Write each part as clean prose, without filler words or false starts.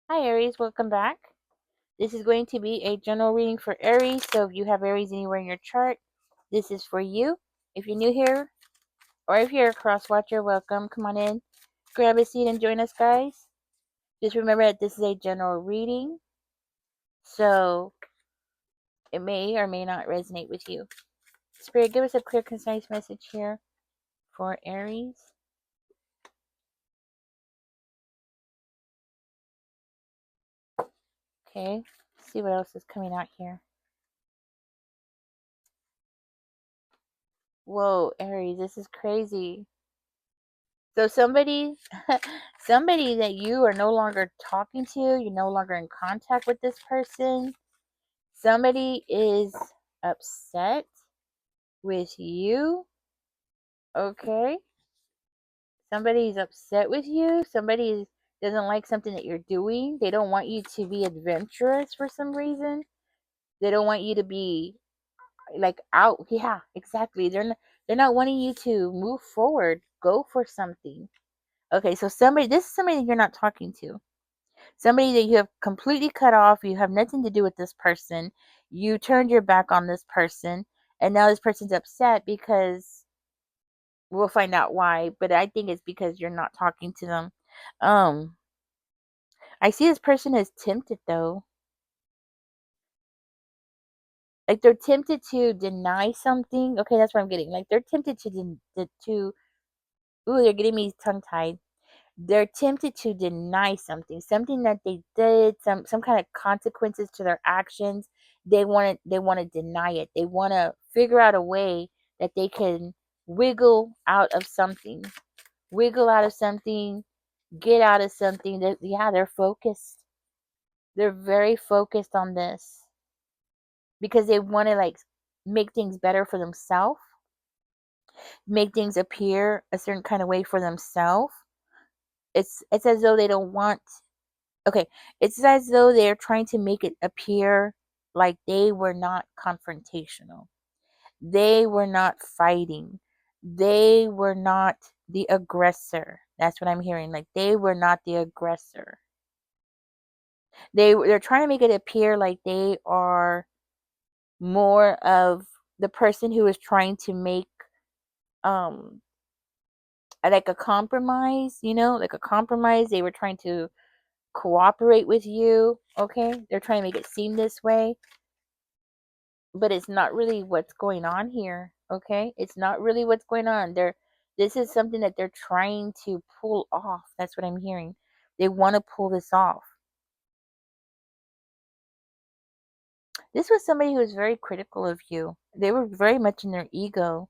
Hi Aries, welcome back. This is going to be a general reading for Aries, so if you have Aries anywhere in your chart, this is for you. If you're new here, or if you're a cross watcher, welcome. Come on in, grab a seat and join us, guys. Just remember that this is a general reading, so it may or may not resonate with you. Spirit, give us a clear, concise message here for Aries. Okay, let's see what else is coming out here. Whoa, Aries, this is crazy. So somebody that you are no longer talking to, you're no longer in contact with this person. Somebody is upset with you. Okay. Somebody's upset with you. Somebody doesn't like something that you're doing. They don't want you to be adventurous for some reason. They don't want you to be like out. Yeah, exactly. They're not wanting you to move forward, go for something. Okay, so this is somebody that you're not talking to. Somebody that you have completely cut off, you have nothing to do with this person, you turned your back on this person, and now this person's upset because we'll find out why, but I think it's because you're not talking to them. Um, I see this person is tempted though. Like they're tempted to deny something. Okay, that's what I'm getting. Like they're tempted to ooh, they're getting me tongue tied. They're tempted to deny something that they did, some kind of consequences to their actions. They want to deny it. They want to figure out a way that they can wiggle out of something, wiggle out of something, get out of something. They're focused. They're very focused on this because they want to like make things better for themselves, make things appear a certain kind of way for themselves. It's as though they don't want. Okay, it's as though they're trying to make it appear like they were not confrontational. They were not fighting. They were not the aggressor. That's what I'm hearing. Like they were not the aggressor. They're trying to make it appear like they are more of the person who is trying to make um like a compromise, like a compromise. They were trying to cooperate with you. Okay, they're trying to make it seem this way, but it's not really what's going on here. Okay, it's not really what's going on. This is something that they're trying to pull off. That's what I'm hearing. They want to pull this off. This was somebody who was very critical of you. They were very much in their ego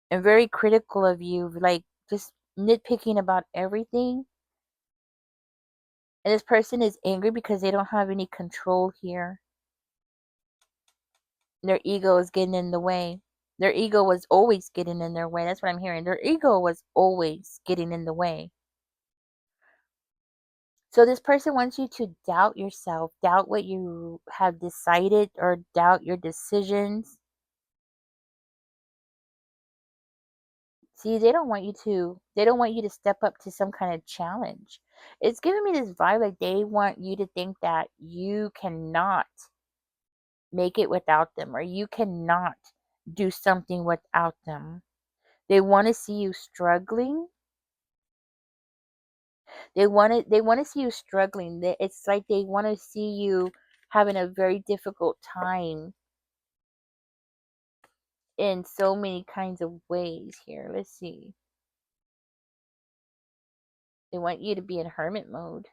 and very critical of you, like just nitpicking about everything. And this person is angry because they don't have any control here. Their ego is getting in the way. Their ego was always getting in their way. That's what I'm hearing. Their ego was always getting in the way. So this person wants you to doubt yourself, doubt what you have decided, or doubt your decisions. See, they don't want you to step up to some kind of challenge. It's giving me this vibe like they want you to think that you cannot make it without them, or you cannot do something without them. They want to see you struggling. They want to see you struggling. It's like they want to see you having a very difficult time in so many kinds of ways here. Let's see. They want you to be in hermit mode.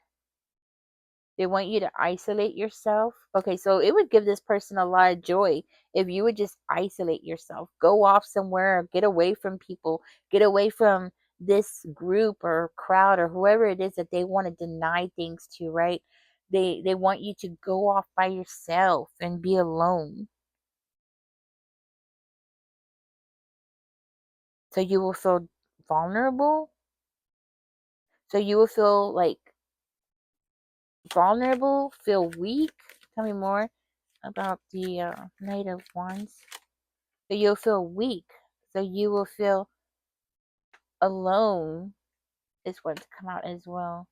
They want you to isolate yourself. Okay, so it would give this person a lot of joy if you would just isolate yourself. Go off somewhere, get away from people, get away from this group or crowd or whoever it is that they want to deny things to, right? They want you to go off by yourself and be alone. So you will feel vulnerable. So you will feel like vulnerable, feel weak. Tell me more about the Knight of Wands. So you'll feel weak. So you will feel alone is what's come out as well.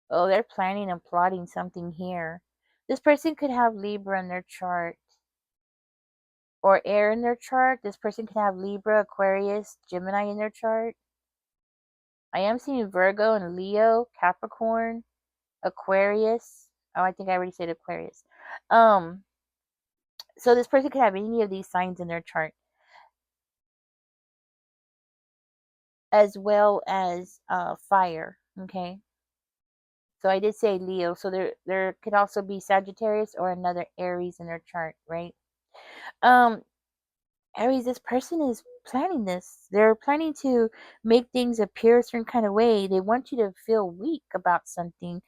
Oh, they're planning and plotting something here. This person could have Libra in their chart or air in their chart. This person could have Libra, Aquarius, Gemini in their chart. I am seeing Virgo and Leo, Capricorn, Aquarius. Oh, I think I already said Aquarius. Um, so this person could have any of these signs in their chart, as well as fire. Okay. So I did say Leo. So there could also be Sagittarius or another Aries in their chart, right? Um, Aries, this person is planning this. They're planning to make things appear a certain kind of way. They want you to feel weak about something.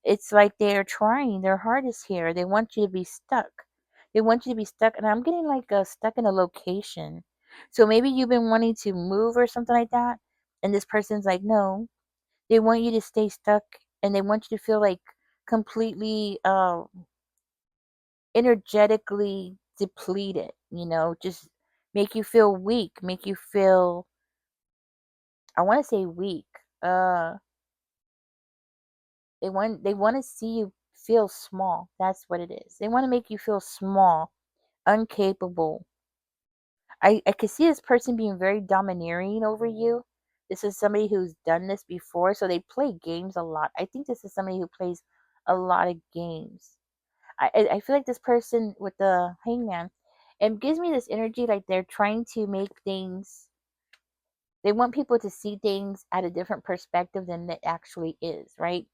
It's like they're trying their hardest here. They want you to be stuck. They want you to be stuck. And I'm getting like stuck in a location. So maybe you've been wanting to move or something like that. And this person's like, no. They want you to stay stuck and they want you to feel like completely energetically depleted, just make you feel weak, make you feel, I want to say weak. Uh they want to see you feel small. That's what it is. They want to make you feel small, incapable. I could see this person being very domineering over you. This is somebody who's done this before, so they play games a lot. I think this is somebody who plays a lot of games. I feel like this person with the hangman, it gives me this energy like they're trying to make things, they want people to see things at a different perspective than it actually is, right?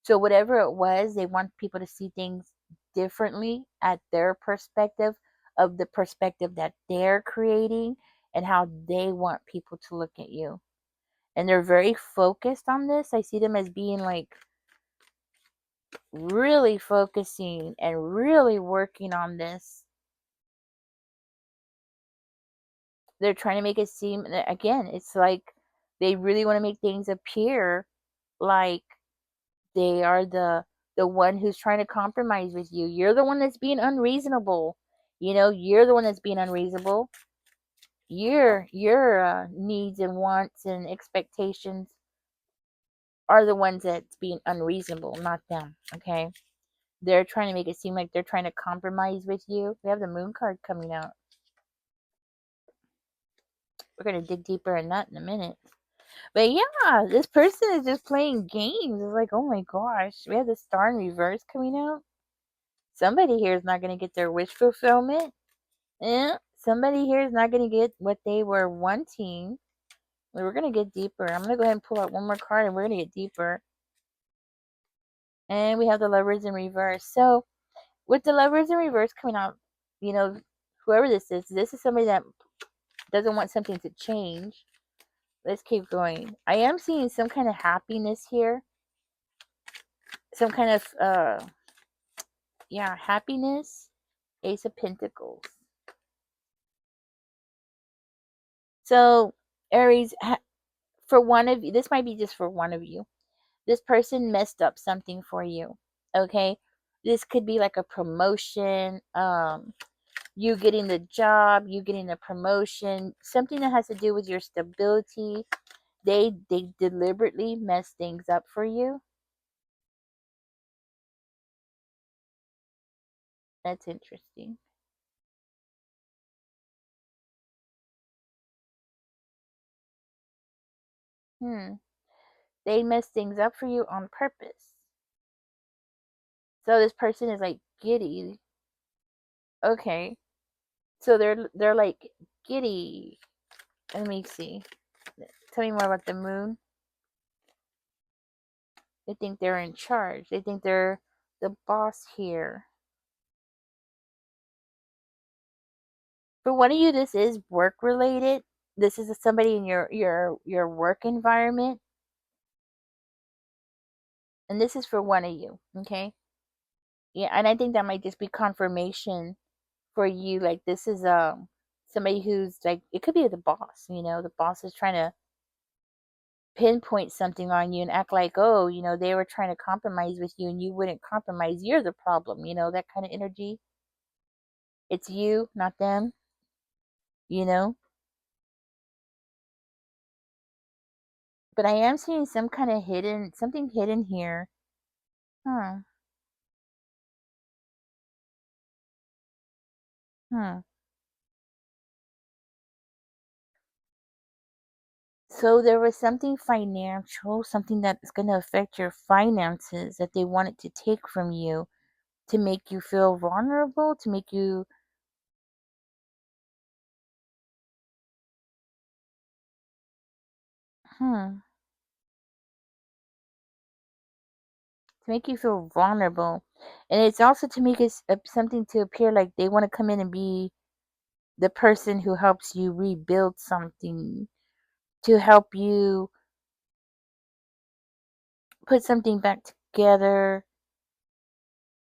So whatever it was, they want people to see things differently at their perspective of the perspective that they're creating and how they want people to look at you. And they're very focused on this. I see them as being like really focusing and really working on this. They're trying to make it seem, again, it's like they really want to make things appear like they are the one who's trying to compromise with you. You're the one that's being unreasonable. You're the one that's being unreasonable. Your needs and wants and expectations are the ones that's being unreasonable, not them. Okay, they're trying to make it seem like they're trying to compromise with you. We have the moon card coming out. We're gonna dig deeper in that in a minute. But yeah, this person is just playing games. It's like, oh my gosh, we have the star in reverse coming out. Somebody here is not going to get their wish fulfillment. Somebody here is not going to get what they were wanting. We're going to get deeper. I'm going to go ahead and pull out one more card and we're going to get deeper. And we have the lovers in reverse. So with the lovers in reverse coming out, you know, whoever this is somebody that doesn't want something to change. Let's keep going. I am seeing some kind of happiness here. Some kind of, happiness. Ace of Pentacles. So, Aries, for one of you, this might be just for one of you. This person messed up something for you. Okay? This could be like a promotion, you getting the job, you getting the promotion, something that has to do with your stability. They deliberately mess things up for you. That's interesting. Hmm. They mess things up for you on purpose. So this person is like giddy. Okay. So they're like giddy. Let me see. Tell me more about the moon. They think they're in charge. They think they're the boss here. For one of you, this is work related. This is somebody in your work environment, and this is for one of you. Okay, yeah, and I think that might just be confirmation for you. Like this is somebody who's like, it could be the boss. The boss is trying to pinpoint something on you and act like, oh, they were trying to compromise with you and you wouldn't compromise. You're the problem. That kind of energy. It's you, not them. you know but I am seeing some kind of something hidden here. Hmm. Hmm. So there was something financial, something that's going to affect your finances that they wanted to take from you to make you feel vulnerable, to make you, hmm, to make you feel vulnerable. And it's also to make it something to appear like they want to come in and be the person who helps you rebuild something, to help you put something back together,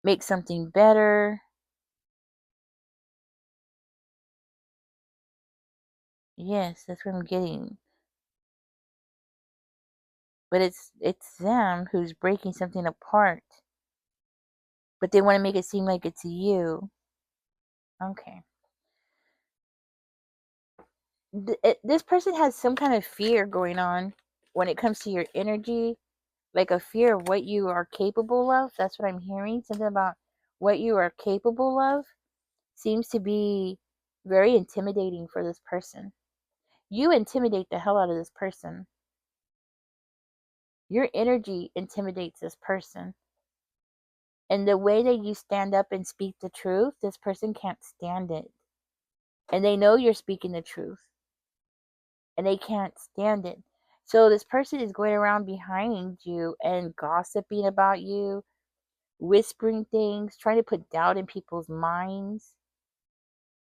make something better. Yes, that's what I'm getting. But it's them who's breaking something apart. But they want to make it seem like it's you. Okay. This person has some kind of fear going on when it comes to your energy, like a fear of what you are capable of. That's what I'm hearing. Something about what you are capable of seems to be very intimidating for this person. You intimidate the hell out of this person. Your energy intimidates this person. And the way that you stand up and speak the truth, this person can't stand it. And they know you're speaking the truth. And they can't stand it. So this person is going around behind you and gossiping about you, whispering things, trying to put doubt in people's minds,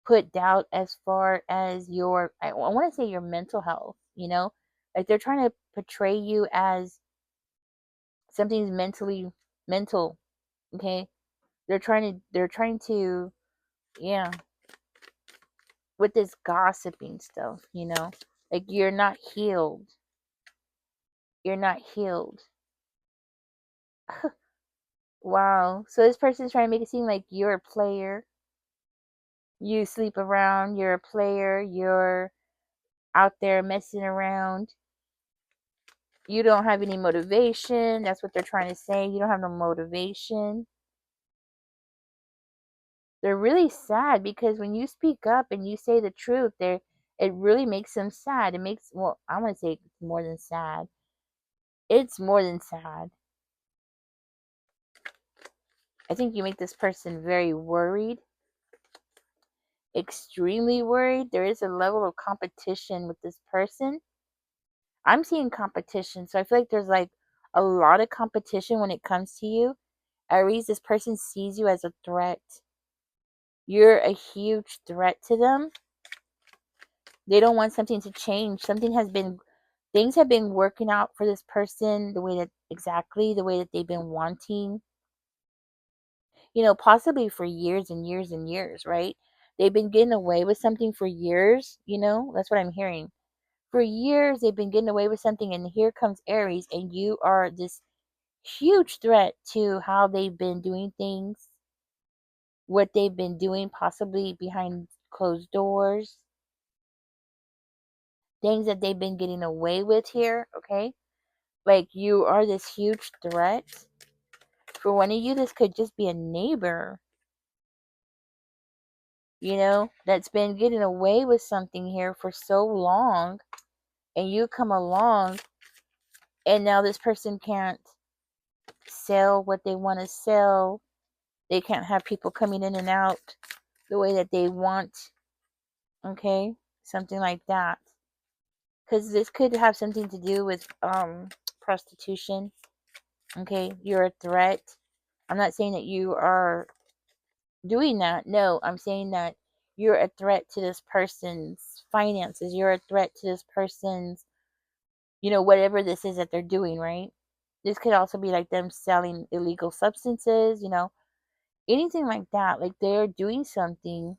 put doubt as far as your, I want to say your mental health, you know? Like they're trying to portray you as something's mentally mental, okay? They're trying to yeah, with this gossiping stuff, you know? Like you're not healed. You're not healed. Wow. So this person's trying to make it seem like you're a player. You sleep around, you're a player, you're out there messing around. You don't have any motivation. That's what they're trying to say. You don't have no motivation. They're really sad because when you speak up and you say the truth, it really makes them sad. It makes, well, I'm going to say it's more than sad. It's more than sad. I think you make this person very worried, extremely worried. There is a level of competition with this person. I'm seeing competition. So I feel like there's like a lot of competition when it comes to you. Aries, this person sees you as a threat. You're a huge threat to them. They don't want something to change. Things have been working out for this person exactly the way that they've been wanting, possibly for years and years and years, right? They've been getting away with something for years. That's what I'm hearing. For years, they've been getting away with something, and here comes Aries, and you are this huge threat to how they've been doing things, what they've been doing, possibly behind closed doors, things that they've been getting away with here, okay? Like you are this huge threat. For one of you, this could just be a neighbor, that's been getting away with something here for so long, and you come along, and now this person can't sell what they want to sell. They can't have people coming in and out the way that they want, okay? Something like that. Because this could have something to do with prostitution. Okay, you're a threat. I'm not saying that you are doing that. No, I'm saying that you're a threat to this person's finances. You're a threat to this person's, whatever this is that they're doing, right? This could also be like them selling illegal substances, anything like that. Like they're doing something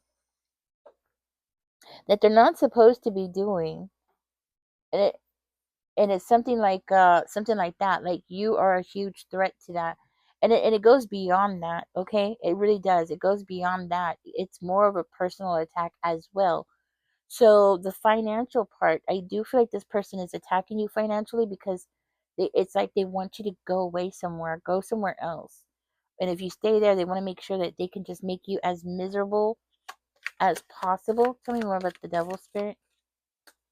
that they're not supposed to be doing. And it's something like that. Like you are a huge threat to that. And it goes beyond that, okay? It really does. It goes beyond that. It's more of a personal attack as well. So the financial part, I do feel like this person is attacking you financially because It's like they want you to go away somewhere, go somewhere else. And if you stay there, they want to make sure that they can just make you as miserable as possible. Tell me more about the devil spirit.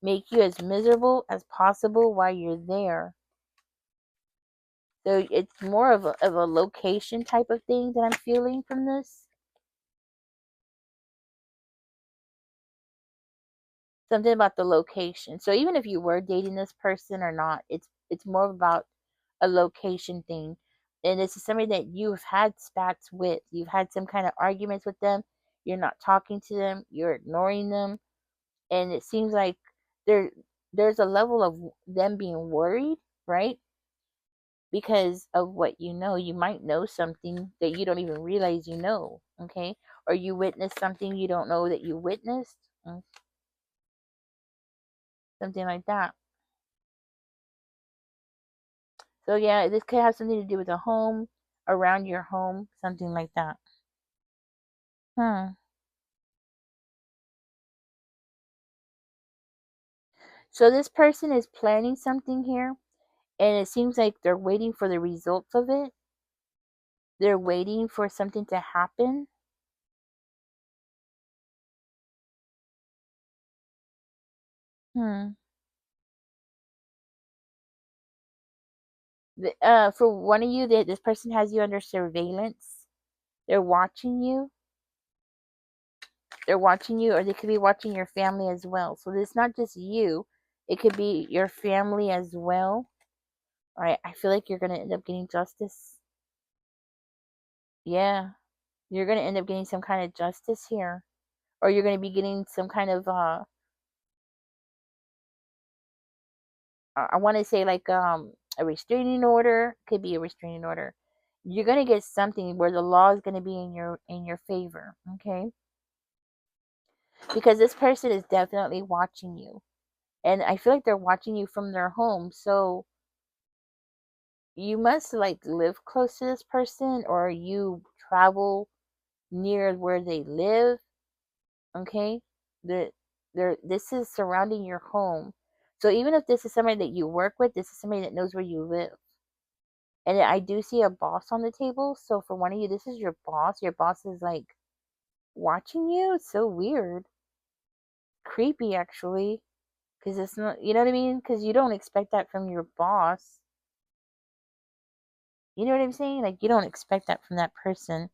Make you as miserable as possible while you're there. So it's more of a location type of thing that I'm feeling from this. Something about the location. So even if you were dating this person or not, it's more about a location thing. And this is somebody that you've had spats with. You've had some kind of arguments with them. You're not talking to them. You're ignoring them. And it seems like there there's a level of them being worried, right? Because of what you know. You might know something that you don't even realize you know, okay? Or you witnessed something you don't know that you witnessed. Something like that. So yeah, this could have something to do with a home, around your home, something like that. Hmm. So this person is planning something here, and it seems like they're waiting for the results of it. They're waiting for something to happen. Hmm. For one of you, this person has you under surveillance. They're watching you. They're watching you, or they could be watching your family as well. So it's not just you; it could be your family as well. All right. I feel like you're gonna end up getting justice. Yeah, you're gonna end up getting some kind of justice here, or you're gonna be getting some kind of I want to say like a restraining order. Could be a restraining order. You're gonna get something where the law is gonna be in your favor. Okay, because this person is definitely watching you, and I feel like they're watching you from their home. So you must like live close to this person, or you travel near where they live. Okay, the this is surrounding your home. So even if this is somebody that you work with, this is somebody that knows where you live. And I do see a boss on the table. So for one of you, this is your boss. Your boss is like watching you. It's so weird, creepy actually, because it's not. You know what I mean? Because you don't expect that from your boss. You know what I'm saying? Like you don't expect that from that person.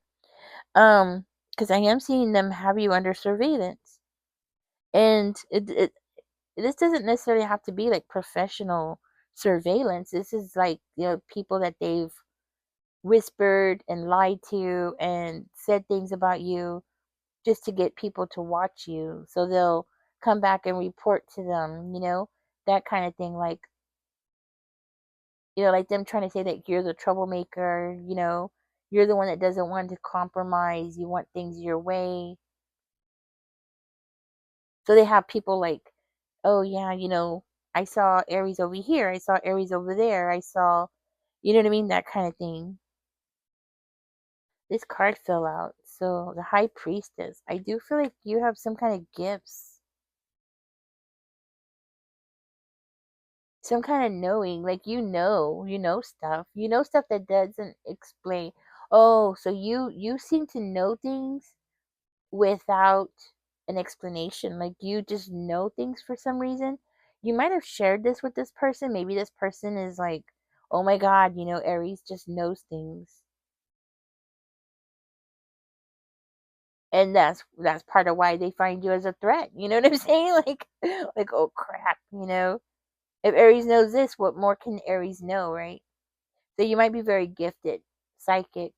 Um, because I am seeing them have you under surveillance, and this doesn't necessarily have to be like professional surveillance. This is like, people that they've whispered and lied to and said things about you just to get people to watch you. So they'll come back and report to them, that kind of thing. Like them trying to say that you're the troublemaker, you're the one that doesn't want to compromise, you want things your way. So they have people like, oh yeah, I saw Aries over here, I saw Aries over there, I saw, you know what I mean, that kind of thing. This card fell out. So the High Priestess. I do feel like you have some kind of gifts, some kind of knowing, like you know stuff that doesn't explain. Oh, so you seem to know things without an explanation. Like you just know things for some reason. You might have shared this with this person. Maybe this person is like, oh my God, Aries just knows things. And that's part of why they find you as a threat. You know what I'm saying? Like oh crap, If Aries knows this, what more can Aries know, right? So you might be very gifted, psychic,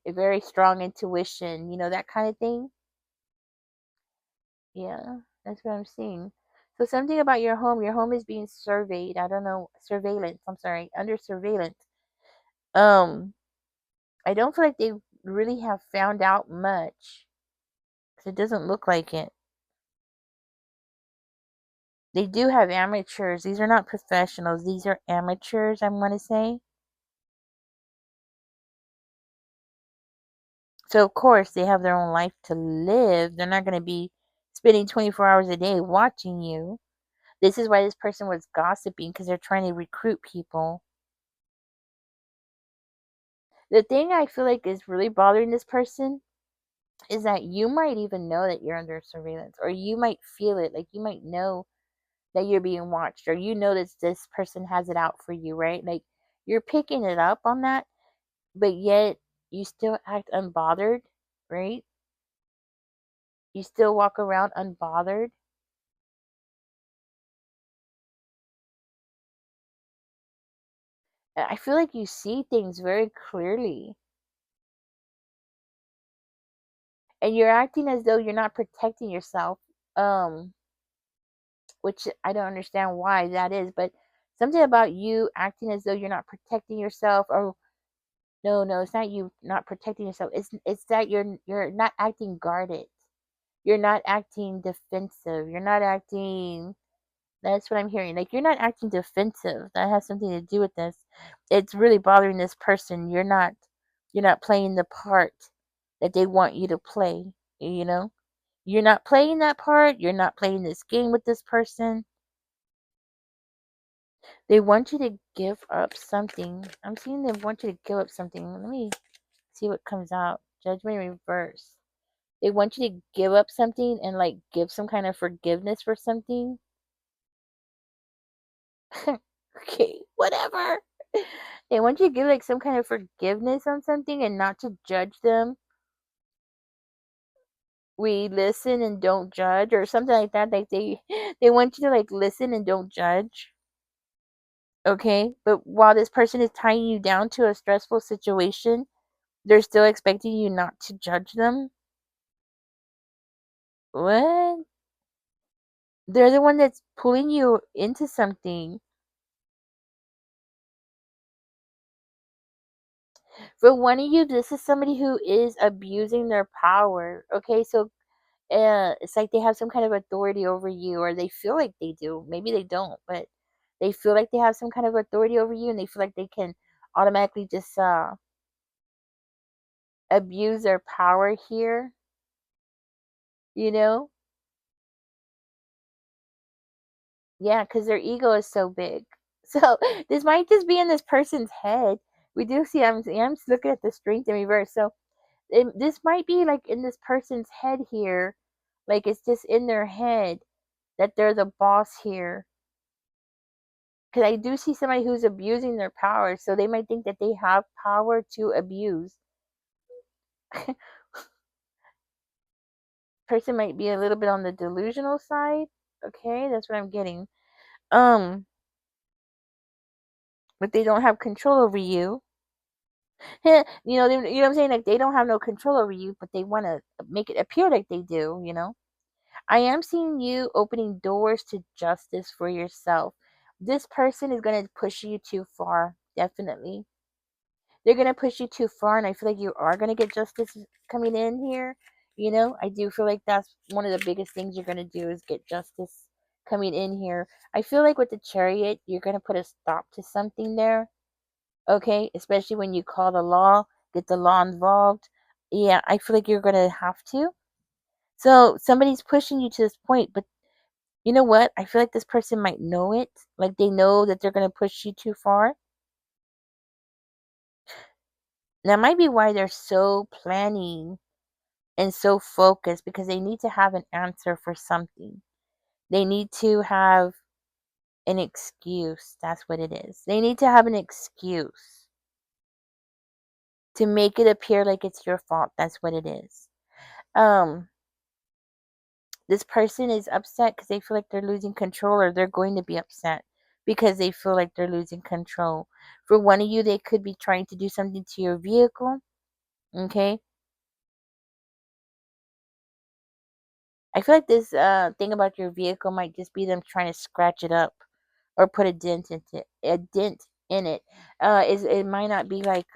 very strong intuition, that kind of thing. Yeah, that's what I'm seeing. So something about your home is being surveyed. I don't know, surveillance. I'm sorry, under surveillance. Um, I don't feel like they really have found out much. 'Cause it doesn't look like it. They do have amateurs. These are not professionals. These are amateurs, I'm going to say. So, of course, they have their own life to live. They're not going to be spending 24 hours a day watching you. This is why this person was gossiping, because they're trying to recruit people. The thing I feel like is really bothering this person is that you might even know that you're under surveillance, or you might feel it, like you might know that you're being watched, or you notice this person has it out for you, right? Like you're picking it up on that, but yet you still act unbothered, right? You still walk around unbothered. I feel like you see things very clearly, and you're acting as though you're not protecting yourself. Um, which I don't understand why that is, but something about you acting as though you're not protecting yourself, or no, no, it's not you not protecting yourself. It's that you're not acting guarded. You're not acting defensive. You're not acting. That's what I'm hearing. Like you're not acting defensive. That has something to do with this. It's really bothering this person. You're not playing the part that they want you to play. You know, you're not playing that part. You're not playing this game with this person. They want you to give up something. I'm seeing they want you to give up something. Let me see what comes out. Judgment in reverse. They want you to give up something and like give some kind of forgiveness for something. Okay, whatever. They want you to give like some kind of forgiveness on something and not to judge them. We listen and don't judge, or something like that. Like they want you to like listen and don't judge. Okay, but while this person is tying you down to a stressful situation, they're still expecting you not to judge them. What? They're the one that's pulling you into something. For one of you, this is somebody who is abusing their power. Okay, so it's like they have some kind of authority over you, or they feel like they do. Maybe they don't, but they feel like they have some kind of authority over you, and they feel like they can automatically just abuse their power here. You know? Yeah, because their ego is so big. So this might just be in this person's head. We do see. I'm looking at the strength in reverse. So this might be like in this person's head here, like it's just in their head that they're the boss here. Because I do see somebody who's abusing their power, so they might think that they have power to abuse. Person might be a little bit on the delusional side. Okay, that's what I'm getting. Um, but they don't have control over you. You know what I'm saying? Like they don't have no control over you, but they want to make it appear like they do. I am seeing you opening doors to justice for yourself. This person is going to push you too far, definitely. They're going to push you too far, and I feel like you are going to get justice coming in here. I do feel like that's one of the biggest things you're going to do is get justice coming in here. I feel like with the chariot, you're going to put a stop to something there, okay? Especially when you call the law, get the law involved. Yeah, I feel like you're going to have to. So somebody's pushing you to this point, but you know what? I feel like this person might know it. Like they know that they're going to push you too far. That might be why they're so planning and so focused, because they need to have an answer for something. They need to have an excuse. That's what it is. They need to have an excuse to make it appear like it's your fault. That's what it is. Um, this person is upset because they feel like they're losing control, or they're going to be upset because they feel like they're losing control. For one of you, they could be trying to do something to your vehicle. Okay. I feel like this thing about your vehicle might just be them trying to scratch it up or put a dent in it. It might not be like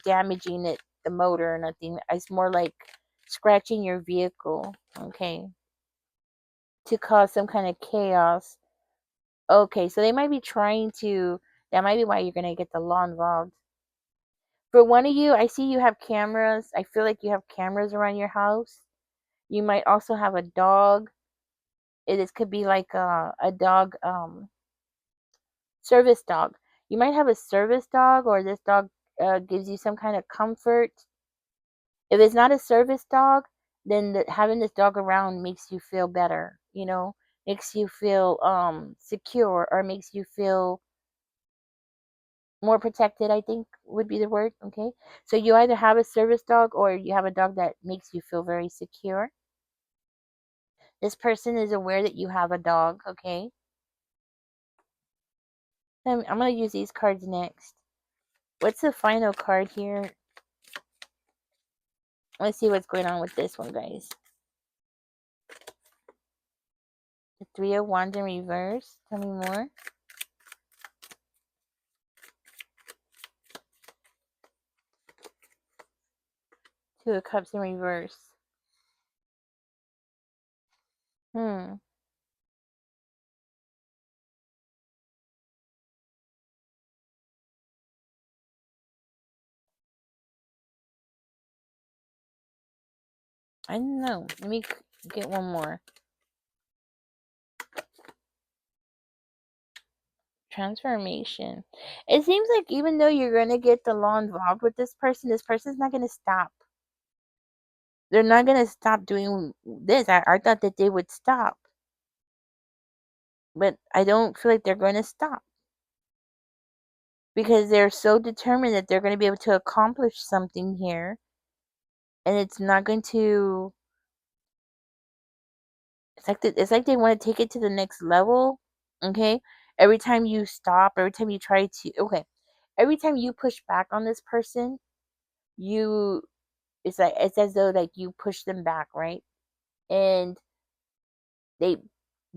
damaging the motor or nothing. It's more like scratching your vehicle, okay, to cause some kind of chaos. Okay, so they might be trying to. That might be why you're gonna get the law involved. For one of you, I see you have cameras. I feel like you have cameras around your house. You might also have a dog. This could be like a dog, service dog. You might have a service dog, or this dog gives you some kind of comfort. If it's not a service dog, then having this dog around makes you feel better, makes you feel secure, or makes you feel more protected, I think would be the word. Okay. So you either have a service dog or you have a dog that makes you feel very secure. This person is aware that you have a dog. Okay. I'm going to use these cards next. What's the final card here? Let's see what's going on with this one, guys. The Three of Wands in reverse. Tell me more. Two of Cups in reverse. Hmm. I don't know. Let me get one more. Transformation. It seems like even though you're going to get the law involved with this person's not going to stop. They're not going to stop doing this. I thought that they would stop. But I don't feel like they're going to stop. Because they're so determined that they're going to be able to accomplish something here. And it's not going to... It's like they want to take it to the next level. Okay? Every time you stop, every time you try to... Okay. Every time you push back on this person, you... it's as though like you push them back, right? And they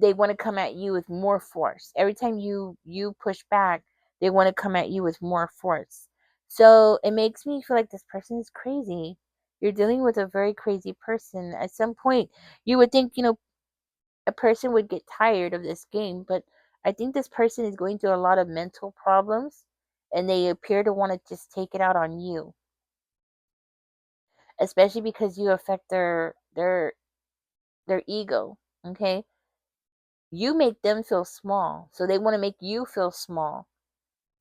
want to come at you with more force. Every time you push back, they want to come at you with more force. So it makes me feel like this person is crazy. You're dealing with a very crazy person. At some point, you would think, a person would get tired of this game, but I think this person is going through a lot of mental problems, and they appear to want to just take it out on you, especially because you affect their ego. Okay, you make them feel small, so they want to make you feel small.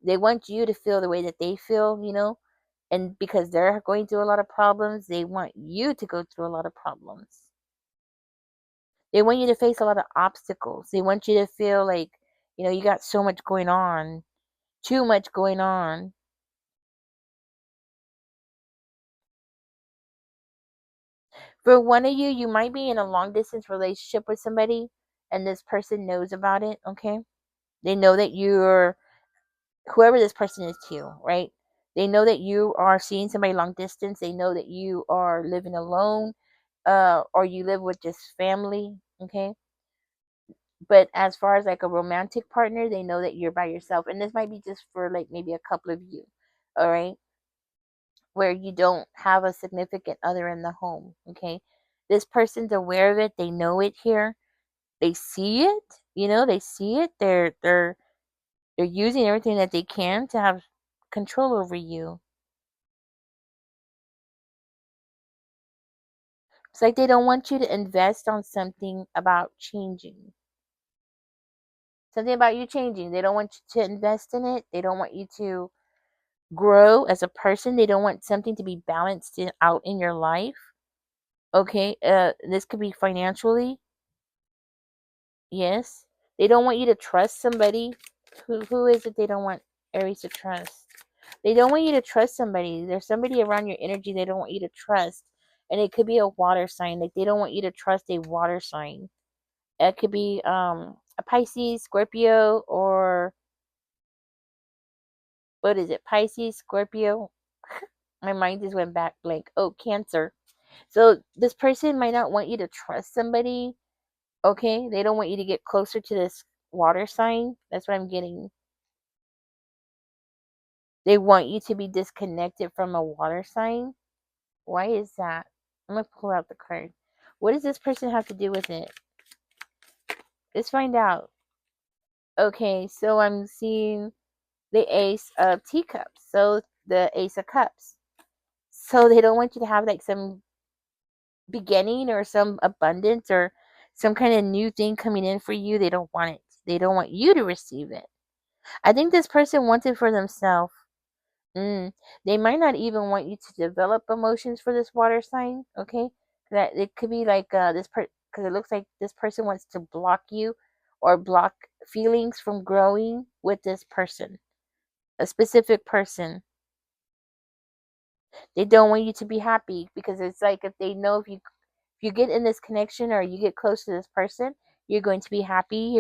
They want you to feel the way that they feel, and because they're going through a lot of problems, they want you to go through a lot of problems. They want you to face a lot of obstacles. They want you to feel like, you got so much going on, too much going on. For one of you, you might be in a long distance relationship with somebody, and this person knows about it. Okay, they know that you're whoever this person is to you, right? They know that you are seeing somebody long distance. They know that you are living alone, or you live with just family. Okay, but as far as like a romantic partner, they know that you're by yourself, and this might be just for like maybe a couple of you. All right, where you don't have a significant other in the home. Okay, this person's aware of it. They know it here. They see it. They see it. They're using everything that they can to have control over you. It's like they don't want you to invest on something about changing. Something about you changing. They don't want you to invest in it. They don't want you to grow as a person. They don't want something to be balanced out in your life. Okay, this could be financially. Yes. They don't want you to trust somebody. Who is it they don't want Aries to trust? They don't want you to trust somebody. There's somebody around your energy they don't want you to trust. And it could be a water sign. Like they don't want you to trust a water sign. It could be a Pisces, Scorpio, or what is it? Pisces, Scorpio. My mind just went back blank. Oh, Cancer. So this person might not want you to trust somebody. Okay, they don't want you to get closer to this water sign. That's what I'm getting. They want you to be disconnected from a water sign. Why is that? I'm gonna pull out the card. What does this person have to do with it? Let's find out. Okay, so I'm seeing the Ace of Teacups. So the Ace of Cups. So they don't want you to have like some beginning or some abundance or some kind of new thing coming in for you. They don't want it. They don't want you to receive it. I think this person wants it for themselves. They might not even want you to develop emotions for this water sign. Okay, that it could be like because it looks like this person wants to block you or block feelings from growing with this person, a specific person. They don't want you to be happy because it's like if they know if you get in this connection or you get close to this person, you're going to be happy.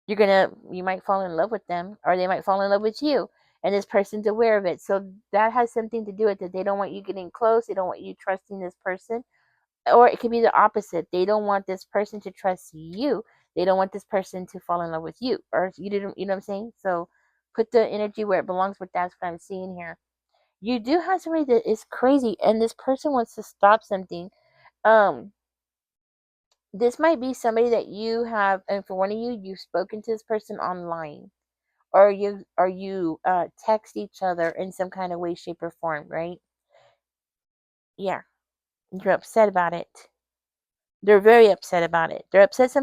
You might fall in love with them or they might fall in love with you, and this person's aware of it. So that has something to do with it. They don't want you getting close. They don't want you trusting this person. Or it could be the opposite. They don't want this person to trust you. They don't want this person to fall in love with you. Or you know what I'm saying? So put the energy where it belongs, but that's what I'm seeing here. You do have somebody that is crazy and this person wants to stop something. Um this might be somebody that you have, and for one of you, you've spoken to this person online, or you text each other in some kind of way, shape, or form, right? Yeah, you're upset about it. They're very upset about it. They're upset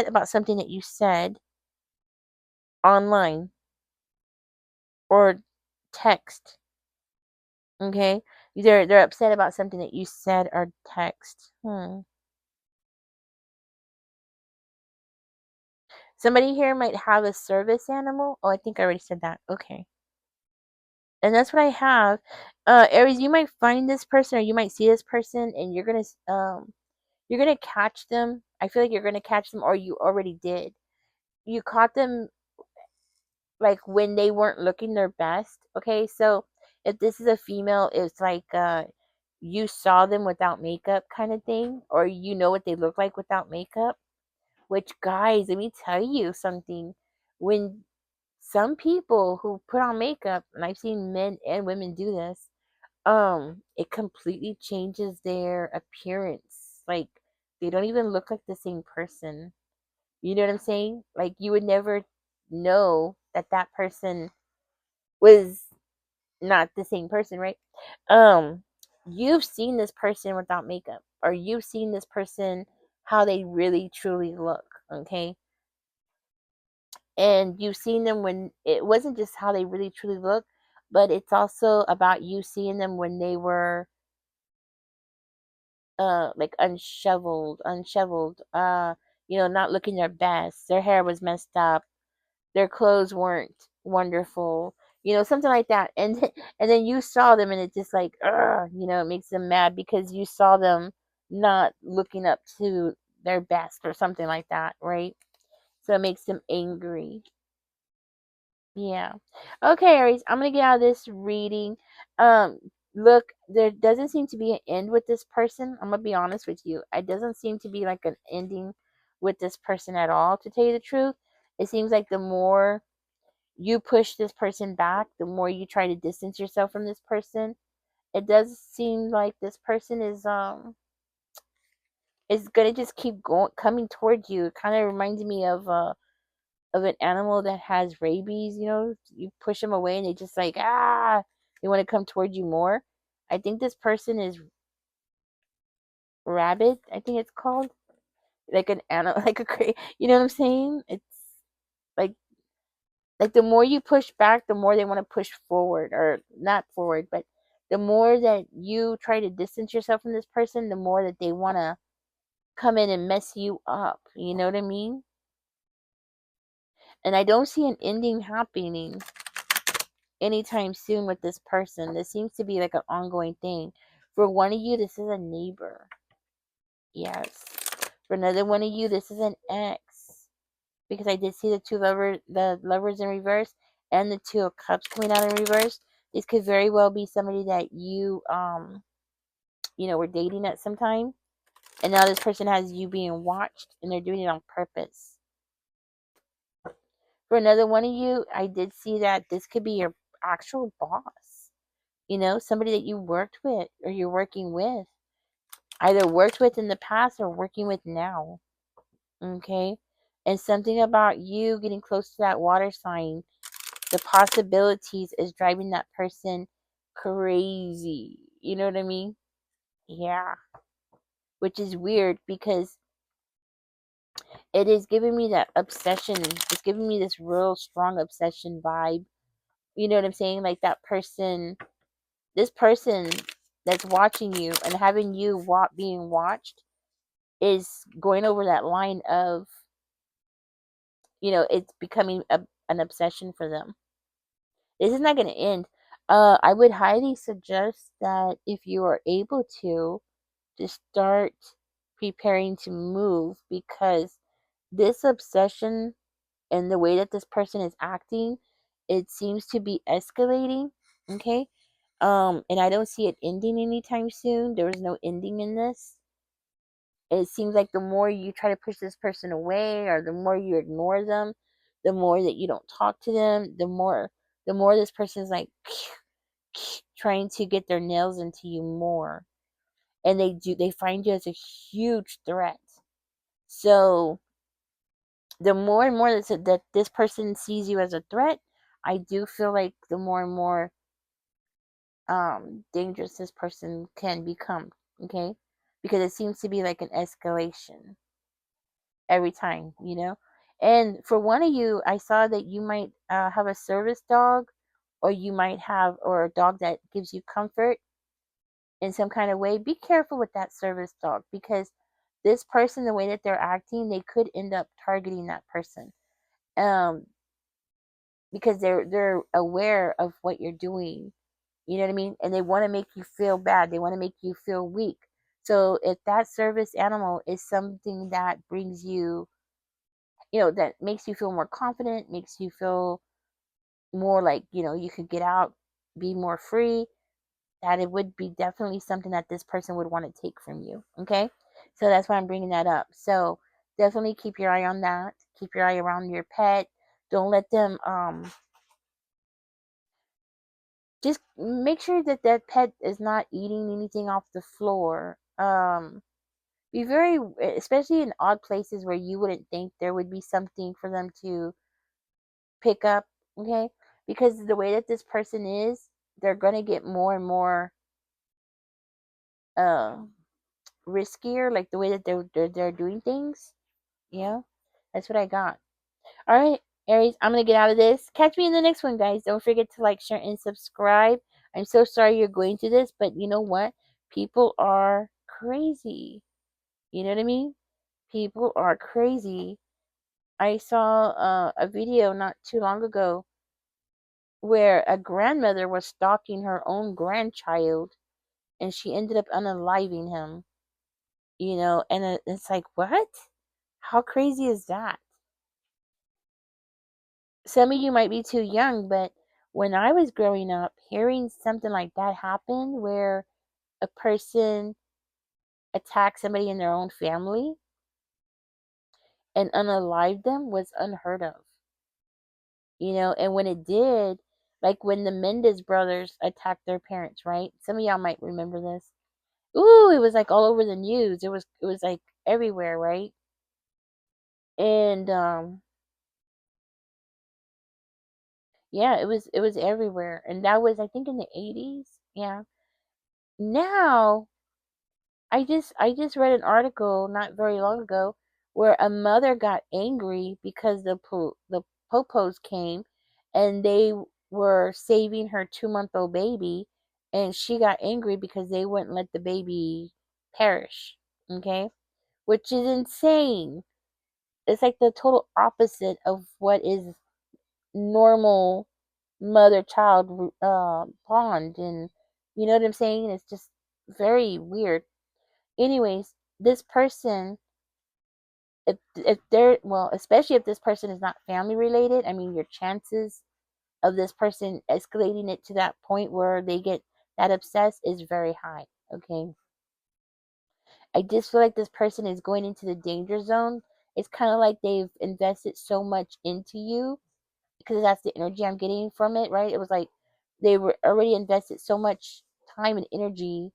about something that you said online or text. Okay, they're upset about something that you said or text. Somebody here might have a service animal. Oh, I think I already said that. Okay. And that's what I have. Aries, you might find this person or you might see this person and you're gonna catch them. I feel like you're gonna catch them or you already did. You caught them like when they weren't looking their best. Okay, so if this is a female, it's like you saw them without makeup kind of thing, or you know what they look like without makeup. Which guys, let me tell you something. When some people who put on makeup, and I've seen men and women do this, it completely changes their appearance. Like they don't even look like the same person. You know what I'm saying? Like you would never know that that person was not the same person, right? Um, you've seen this person without makeup, or you've seen this person how they really truly look, okay? And you've seen them when it wasn't just how they really truly look, but it's also about you seeing them when they were like unshoveled, not looking their best. Their hair was messed up, their clothes weren't wonderful, something like that. And and then you saw them and it just like it makes them mad because you saw them not looking up to their best or something like that, right? So it makes them angry. Yeah. Okay, Aries, I'm gonna get out of this reading. Um, Look, there doesn't seem to be an end with this person. I'm gonna be honest with you. It doesn't seem to be like an ending with this person at all, to tell you the truth. It seems like the more you push this person back, the more you try to distance yourself from this person. It does seem like this person is gonna just keep going coming towards you. It kind of reminds me of an animal that has rabies. You push them away and they just like they want to come towards you more. I think this person is rabid. I think it's called like an animal, like you know what I'm saying? It's like the more you push back, the more they want to push forward, or not forward, but the more that you try to distance yourself from this person, the more that they want to come in and mess you up. You know what I mean? And I don't see an ending happening anytime soon with this person. This seems to be like an ongoing thing. For one of you, this is a neighbor. Yes. For another one of you, this is an ex. Because I did see the lovers in reverse, and the two of cups coming out in reverse. This could very well be somebody that were dating at some time, and now this person has you being watched, and they're doing it on purpose. For another one of you, I did see that this could be your actual boss. Somebody that you worked with or you're working with, either worked with in the past or working with now. Okay. And something about you getting close to that water sign, the possibilities is driving that person crazy. You know what I mean? Yeah. which is weird because it is giving me that obsession. It's giving me this real strong obsession vibe. You know what I'm saying? Like that person, this person that's watching you and having you being watched is going over that line of, it's becoming an obsession for them. This is not going to end. I would highly suggest that if you are able to start preparing to move, because this obsession and the way that this person is acting, it seems to be escalating. Okay. And I don't see it ending anytime soon. There is no ending in this. It seems like the more you try to push this person away, or the more you ignore them, the more that you don't talk to them, the more this person is like trying to get their nails into you more. And they find you as a huge threat. So the more and more that this person sees you as a threat, I do feel like the more and more dangerous this person can become. Okay, because it seems to be like an escalation every time. And for one of you, I saw that you might have a service dog, or you might have, or a dog that gives you comfort in some kind of way. Be careful with that service dog, because this person, the way that they're acting, they could end up targeting that person. Um, because they're aware of what you're doing. You know what I mean? And they want to make you feel bad. They want to make you feel weak. So if that service animal is something that brings you, that makes you feel more confident, makes you feel more like, you could get out, be more free, that it would be definitely something that this person would want to take from you. Okay. So that's why I'm bringing that up. So definitely keep your eye on that. Keep your eye around your pet. Don't let them, just make sure that that pet is not eating anything off the floor. Be very, especially in odd places where you wouldn't think there would be something for them to pick up. Okay. Because the way that this person is, they're going to get more and more, uh, riskier, like the way that they're doing things. Yeah, that's what I got. All right, Aries, I'm gonna get out of this. Catch me in the next one, guys. Don't forget to like, share, and subscribe. I'm so sorry you're going through this, but you know what? People are crazy. You know what I mean? People are crazy. I saw a video not too long ago where a grandmother was stalking her own grandchild, and she ended up unaliving him. And it's like, what? How crazy is that? Some of you might be too young, but when I was growing up, hearing something like that happen, where a person attacked somebody in their own family and unalived them, was unheard of. And when it did, like when the Mendez brothers attacked their parents, right? Some of y'all might remember this. Ooh, it was like all over the news. It was like everywhere, right? And yeah, it was everywhere. And that was, I think, in the 80s. Yeah. Now, I just read an article not very long ago where a mother got angry because the popos came, and they were saving her 2-month-old baby, and she got angry because they wouldn't let the baby perish. Okay, which is insane. It's like the total opposite of what is normal mother child bond, and you know what I'm saying? It's just very weird. Anyways, this person, if they're, well, especially if this person is not family related, I mean, your chances of this person escalating it to that point where they get that obsessed is very high. Okay, I just feel like this person is going into the danger zone. It's kind of like they've invested so much into you, because that's the energy I'm getting from it, right? It was like they were already invested so much time and energy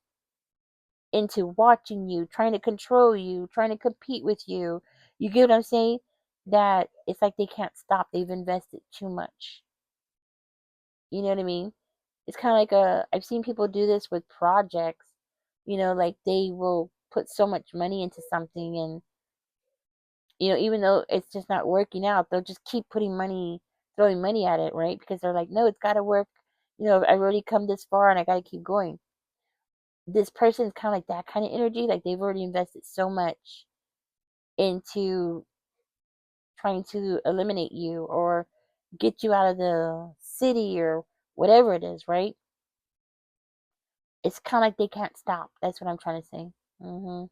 into watching you, trying to control you, trying to compete with you. You get what I'm saying? That it's like they can't stop. They've invested too much. You know what I mean? It's kind of like I've seen people do this with projects. Like they will put so much money into something, and even though it's just not working out, they'll just keep putting money, throwing money at it, right? Because they're like, no, it's got to work. I've already come this far and I got to keep going. This person's kind of like that kind of energy. Like they've already invested so much into trying to eliminate you or get you out of the city or whatever it is, right? It's kind of like they can't stop. That's what I'm trying to say. hmm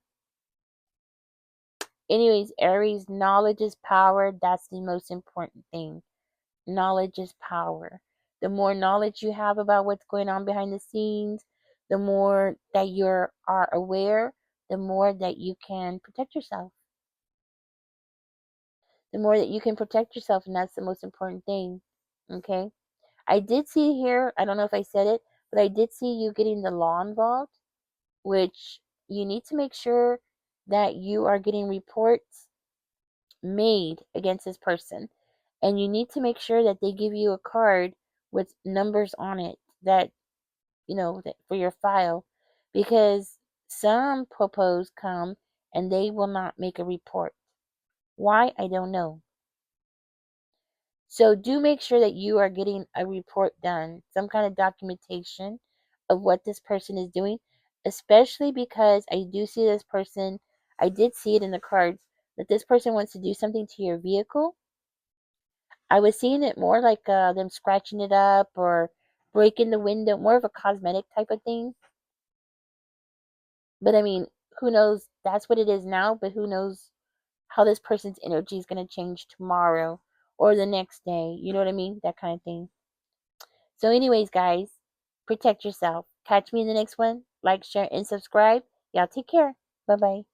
Anyways, Aries, knowledge is power. That's the most important thing. Knowledge is power. The more knowledge you have about what's going on behind the scenes, the more that you are aware, the more that you can protect yourself. The more that you can protect yourself, and that's the most important thing. Okay? I did see here, I don't know if I said it, but I did see you getting the law involved, which you need to make sure that you are getting reports made against this person. And you need to make sure that they give you a card with numbers on it that, that for your file, because some popos come and they will not make a report. Why? I don't know. So do make sure that you are getting a report done, some kind of documentation of what this person is doing, especially because I do see this person, I did see it in the cards, that this person wants to do something to your vehicle. I was seeing it more like them scratching it up or breaking the window, more of a cosmetic type of thing. But I mean, who knows? That's what it is now, but who knows how this person's energy is going to change tomorrow or the next day. You know what I mean? That kind of thing. So, anyways, guys, protect yourself. Catch me in the next one. Like, share, and subscribe. Y'all take care. Bye bye.